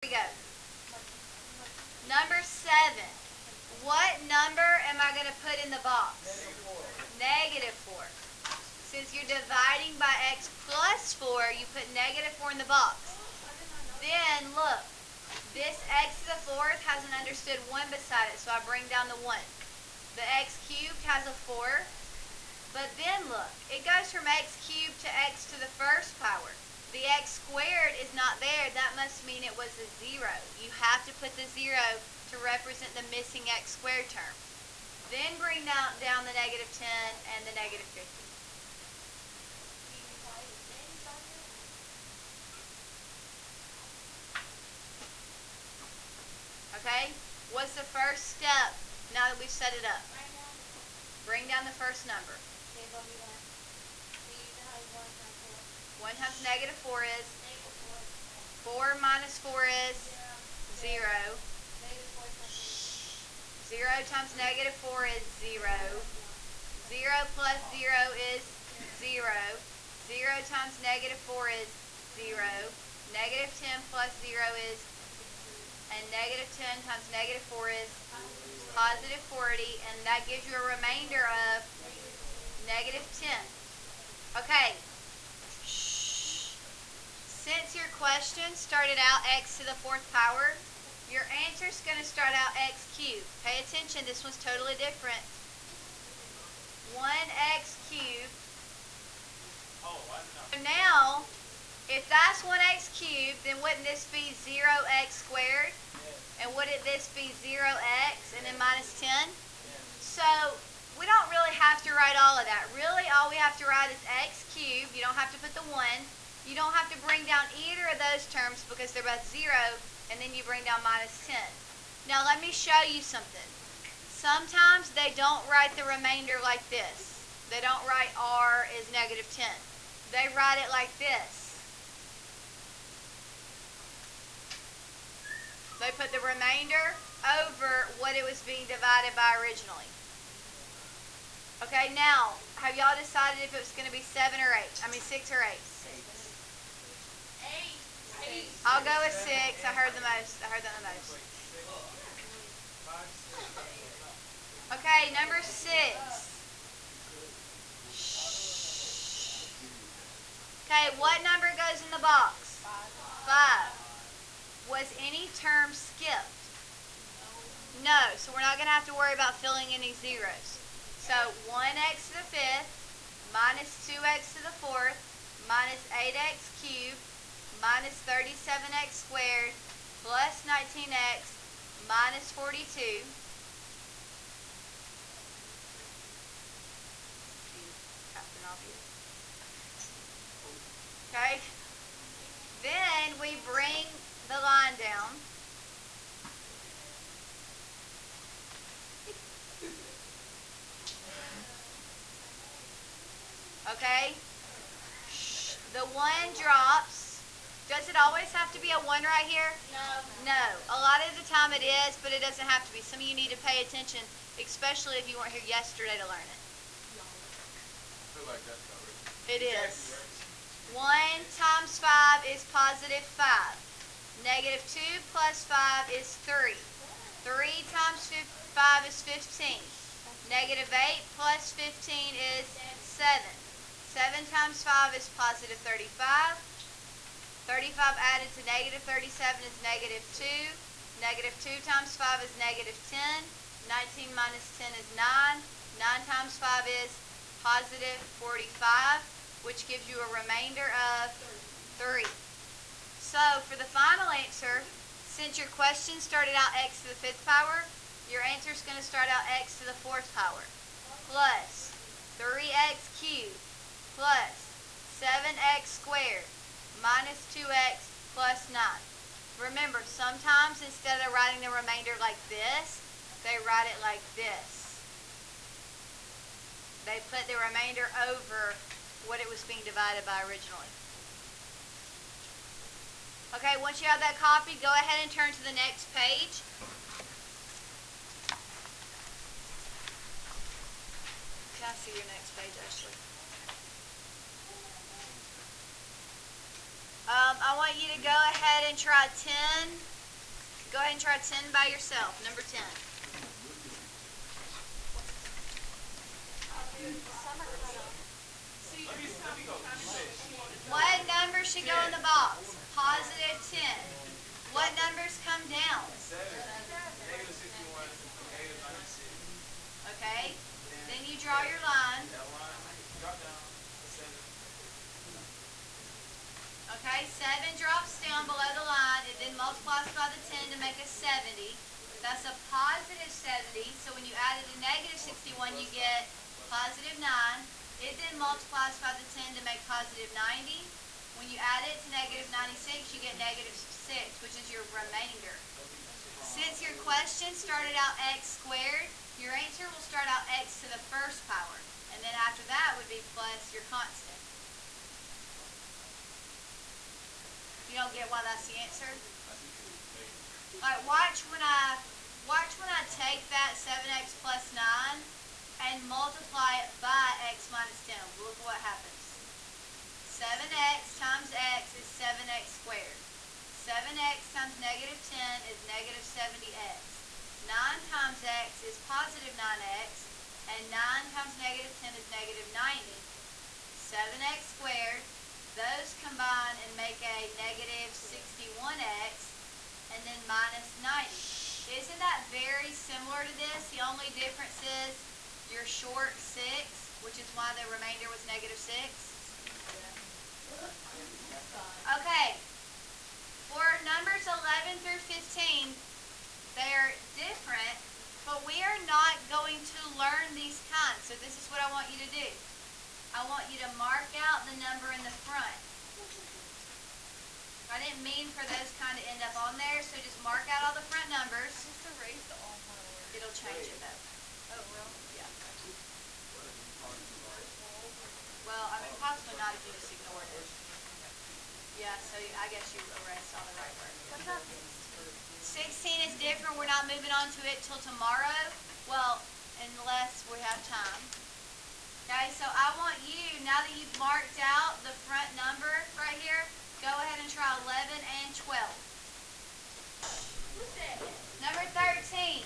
Here we go. Number 7. What number am I going to put in the box? Negative 4. Since you're dividing by x plus 4, you put negative 4 in the box. Then, look, this x to the 4th has an understood 1 beside it, so I bring down the 1. The x cubed has a 4. But then, look, it goes from x cubed to x to the 1st power. The x squared is not there. That must mean it was a 0. You have to put the 0 to represent the missing x squared term. Then bring down the negative 10 and the negative 50. Okay? What's the first step now that we've set it up? Bring down the first number. 1 times negative 4 is? 4 minus 4 is? 0. 0 times negative 4 is 0. 0 plus 0 is 0. 0 times negative 4 is 0. Negative 10 plus 0 is, and negative 10 times negative 4 is positive 40, and that gives you a remainder of negative 10. Okay. Since your question started out x to the 4th power, your answer is going to start out x cubed. Pay attention, this one's totally different. 1x cubed. So now, if that's 1x cubed, then wouldn't this be 0x squared? And wouldn't this be 0x and then minus 10? So, we don't really have to write all of that. Really, all we have to write is x cubed. You don't have to put the 1. You don't have to bring down either of those terms because they're both 0, and then you bring down minus 10. Now let me show you something. Sometimes they don't write the remainder like this. They don't write r is negative 10. They write it like this. They put the remainder over what it was being divided by originally. Okay, now, have y'all decided if it was going to be 6 or 8? I'll go with 6. I heard that the most. Okay, number 6. Okay, what number goes in the box? 5. Was any term skipped? No, so we're not going to have to worry about filling any zeros. So 1x to the 5th minus 2x to the 4th minus 8x cubed minus 37x squared plus 19x minus 42. Okay. Then we bring the line down. Okay. The 1 drops. Does it always have to be a 1 right here? No. No. A lot of the time it is, but it doesn't have to be. Some of you need to pay attention, especially if you weren't here yesterday to learn it. I feel like that's covered. It is. 1 times 5 is positive 5. Negative 2 plus 5 is 3. 3 times 5 is 15. Negative 8 plus 15 is 7. 7 times 5 is positive 35. 35 added to negative 37 is negative 2. Negative 2 times 5 is negative 10. 19 minus 10 is 9. 9 times 5 is positive 45, which gives you a remainder of 3. So, for the final answer, since your question started out x to the 5th power, your answer is going to start out x to the 4th power plus 3x cubed plus 7x squared minus 2x plus 9. Remember, sometimes instead of writing the remainder like this, they write it like this. They put the remainder over what it was being divided by originally. Okay, once you have that copy, go ahead and turn to the next page. Can I see your next page, Ashley? I want you to go ahead and try 10. Go ahead and try 10 by yourself. Number 10. What number should go in the box? Positive 10. What numbers come down? 7, negative 61, negative 96. Okay. Then you draw your line. That line, drop down, 7. Okay, 7 drops down below the line. It then multiplies by the 10 to make a 70. That's a positive 70. So when you add it to negative 61, you get positive 9. It then multiplies by the 10 to make positive 90. When you add it to negative 96, you get negative 6, which is your remainder. Since your question started out x squared, your answer will start out x to the first power. And then after that would be plus your constant. You don't get why that's the answer? Alright, watch when I take that 7x plus 9 and multiply it by x minus 10. Look what happens. 7x times x is 7x squared. 7x times negative 10 is negative 70x. 9 times x is positive 9x. And 9 times negative 10 is negative 90. 7x squared. Those combine and make a negative 61x. And then minus 90. Isn't that very similar to this? The only difference is you're short 6, which is why the remainder was negative 6. Okay. For numbers 11 through 15, they're different, but we are not going to learn these kinds. So this is what I want you to do. I want you to mark out the number in the front. I didn't mean for those kind to end up on there, so just mark out all the front numbers. Just erase the all forward. It'll change it though. Oh, really? Yeah. Well, I mean, possibly not if you just ignored it. Yeah, so I guess you erased all the right words. What about 16 is different. We're not moving on to it till tomorrow. Well, unless we have time. Okay, so I want you, now that you've marked out the front number right here, go ahead and try 11 and 12. Number 13.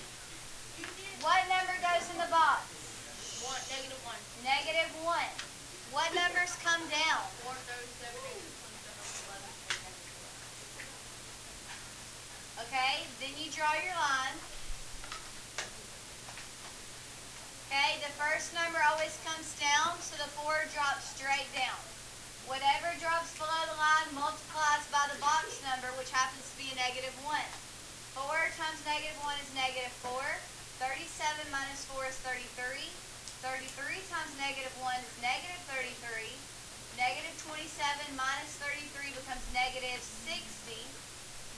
What number goes in the box? negative 1. Negative 1. What numbers come down? 437, negative 27, 11. Okay, then you draw your line. Okay, the first number always comes down, so the 4 drops straight down. Whatever drops below the line multiplies by the box number, which happens to be a negative 1. 4 times negative 1 is negative 4. 37 minus 4 is 33. 33 times negative 1 is negative 33. Negative 27 minus 33 becomes negative 60.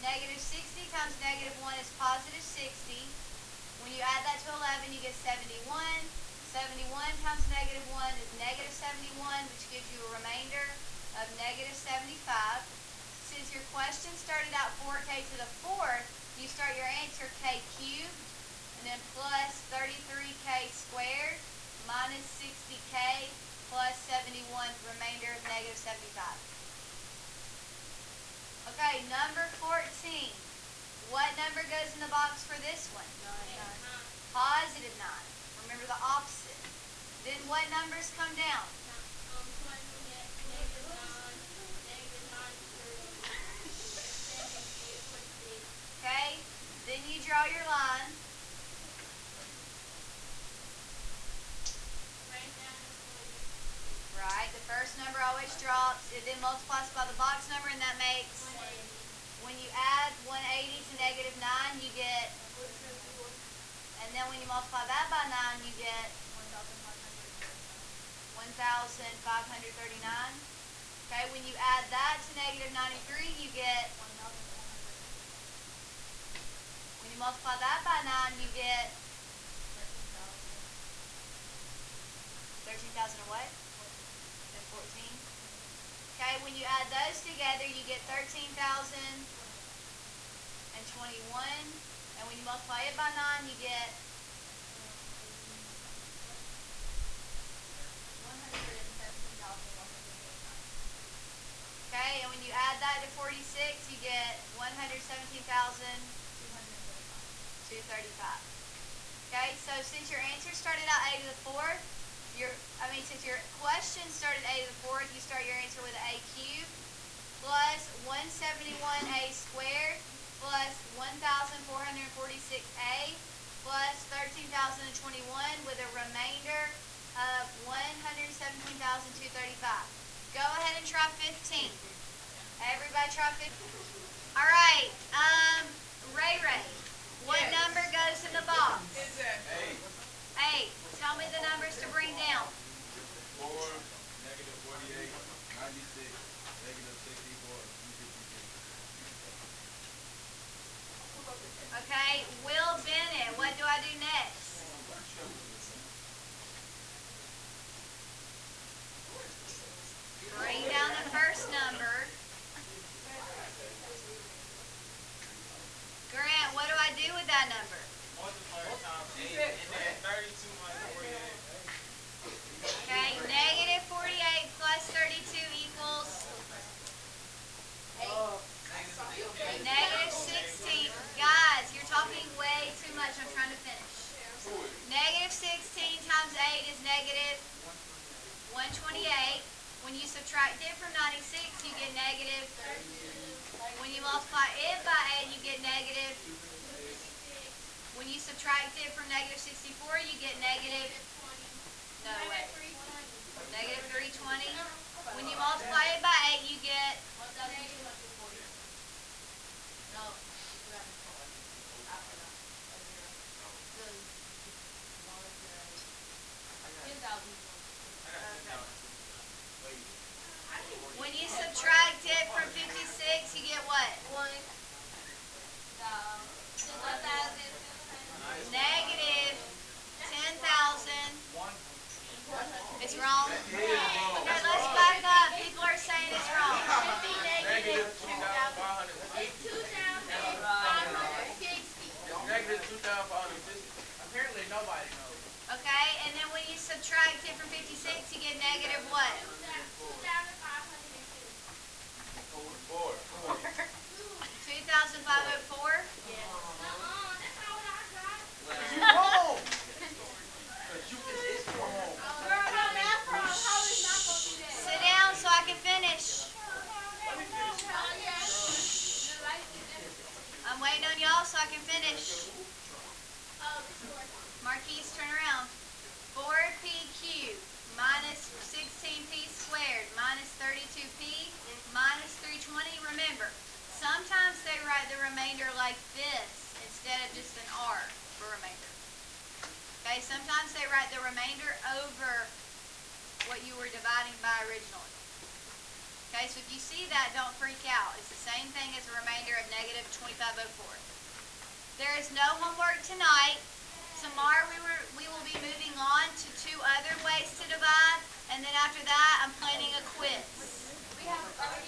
Negative 60 times negative 1 is positive 60. When you add that to 11, you get 71. 71 times negative 1 is negative 71, which gives you a remainder of negative 75. Since your question started out 4k to the 4th, you start your answer k cubed, and then plus 33k squared, minus 60k, plus 71, remainder of negative 75. Okay, number 14. What number goes in the box for this one? 9. Positive 9. Remember the opposite. Then what numbers come down? Okay, then you draw your line. Right, the first number always drops. It then multiplies by the box number, and that makes, when you add 180 to negative 9, you get, and then when you multiply that by 9, you get 1,539. Okay, when you add that to negative 93, you get, when you multiply that by 9, you get 13,000 and what? And 14. Okay, when you add those together, you get 13,021. And when you multiply it by 9, you get 117,189. Okay, and when you you add that to 46, you get 117,235. Okay, so since your answer started out a to the fourth, since your question started a to the fourth, you start your answer with a cubed plus 171a squared plus 1,446a plus 13,021 with a remainder of 117,235. Go ahead and try 15. Everybody try 15. All right, Ray, what Yes. number goes in the box? Is that 8. Tell me the numbers to bring down. 4, negative 48, 96, negative 64, Okay, Will Bennett, what do I do next? Bring down the first number. Grant, what do I do with that number? multiplier times 8 and then 32 minus 48. Okay, negative 48 plus 32 equals negative 16. Guys, you're talking way too much. I'm trying to finish. Negative 16 times 8 is negative 128. When you subtract it from 96, you get negative. When you multiply it by 8, you get negative. When you subtract it from negative 64, you get negative. No, wait. Negative 320. When you multiply it by 8, you get. When you subtract it from 56, you get what? Negative 10,000. It's wrong. Okay, let's back up. People are saying it's wrong. Negative 2,560. Negative 2,560. Apparently nobody knows. Okay, and then when you subtract it from 56, you get negative what? 4. 2,504. Wrong! Sit down so I can finish. I'm waiting on y'all so I can finish. Marquise, turn around. 4p cubed minus 16p squared minus 32p minus 320. Remember, sometimes they write the remainder like this instead of just an R for remainder. Okay, sometimes they write the remainder over what you were dividing by originally. Okay, so if you see that, don't freak out. It's the same thing as a remainder of negative 2504. There is no homework tonight. Tomorrow we will be moving on to 2 other ways to divide, and then after that I'm planning a quiz.